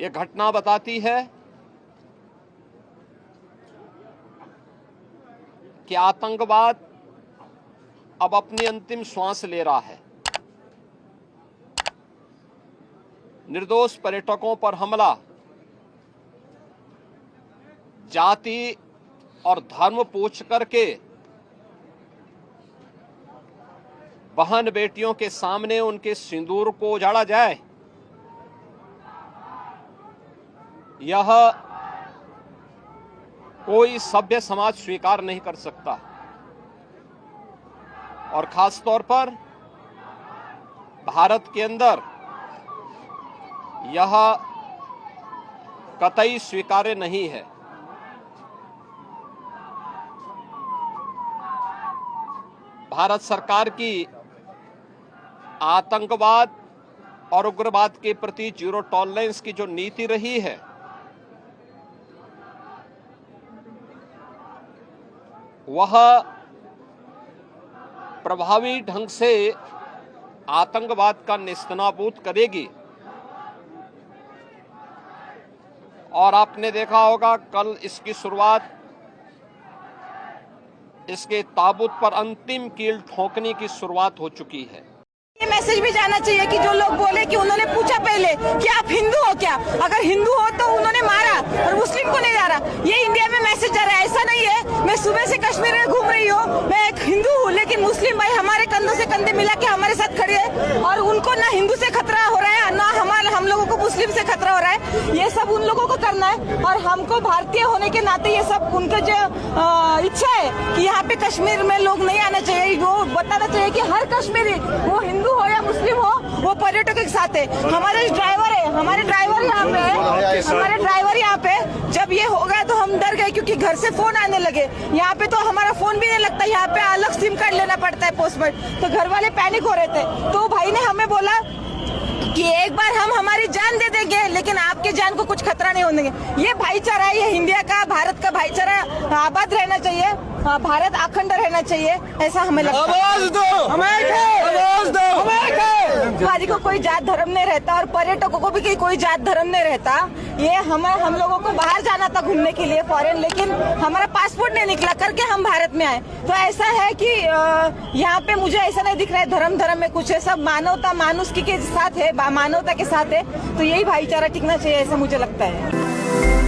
ये घटना बताती है कि आतंकवाद अब अपनी अंतिम श्वास ले रहा है। निर्दोष पर्यटकों पर हमला जाति और धर्म पूछ करके बहन बेटियों के सामने उनके सिंदूर को उजाड़ा जाए, यह कोई सभ्य समाज स्वीकार नहीं कर सकता। और खास तौर पर भारत के अंदर यह कतई स्वीकार्य नहीं है। भारत सरकार की आतंकवाद और उग्रवाद के प्रति जीरो टॉलरेंस की जो नीति रही है, वह प्रभावी ढंग से आतंकवाद का नेस्तनाबूद करेगी। और आपने देखा होगा कल इसकी शुरुआत इसके ताबूत पर अंतिम कील ठोकने की शुरुआत हो चुकी है। ये मैसेज भी जाना चाहिए कि जो लोग बोले कि उन्होंने पूछा पहले कि आप हिंदू हो क्या, अगर हिंदू हो तो उन्होंने मारा और मुस्लिम को नहीं मारा। ये इंडिया में मैसेज जा रहा है। ऐसा नहीं है मैं सुबह से कश्मीर में घूम रही हूँ, मैं एक हिंदू हूँ, लेकिन मुस्लिम भाई हमारे कंधों से कंधे मिला के हमारे साथ खड़े हैं और उनको ना हिंदू से खतरा हो रहा है ना हम लोगों को मुस्लिम से खतरा हो रहा है। ये सब उन लोगों को करना है और हमको भारतीय होने के नाते ये सब उनका जो इच्छा है कि यहाँ पे कश्मीर में लोग नहीं आना चाहिए, वो बताना चाहिए कि हर कश्मीरी, वो हिंदू हो या मुस्लिम हो, वो पर्यटकों के साथ है। हमारे ड्राइवर है, हमारे ड्राइवर यहाँ पे है, हमारे ड्राइवर यहाँ पे। जब ये हो गया तो हम डर गए क्योंकि घर से फोन आने लगे। यहाँ पे तो हमारा फोन भी नहीं लगता, यहाँ पे अलग सिम कार्ड लेना पड़ता है पोस्टपेड। तो घर वाले पैनिक हो रहे थे। तो भाई ने हमें बोला कि एक बार हम हमारी जान दे देंगे लेकिन आपके जान को कुछ खतरा नहीं होने देंगे। ये भाईचारा है, ये इंडिया का, भारत का भाईचारा आबाद रहना चाहिए, भारत अखंड रहना चाहिए, ऐसा हमें लगता है। आवाज दो, आवाज दो। भाजी को कोई जात धर्म नहीं रहता और पर्यटकों को भी कोई जात धर्म नहीं रहता। ये हम लोगों को बाहर जाना था घूमने के लिए फॉरेन, लेकिन हमारा पासपोर्ट नहीं निकला करके हम भारत में आए। तो ऐसा है कि यहाँ पे मुझे ऐसा नहीं दिख रहा है धर्म में कुछ है, सब मानवता मानुष के साथ है, मानवता के साथ है। तो यही भाईचारा टिकना चाहिए, ऐसा मुझे लगता है।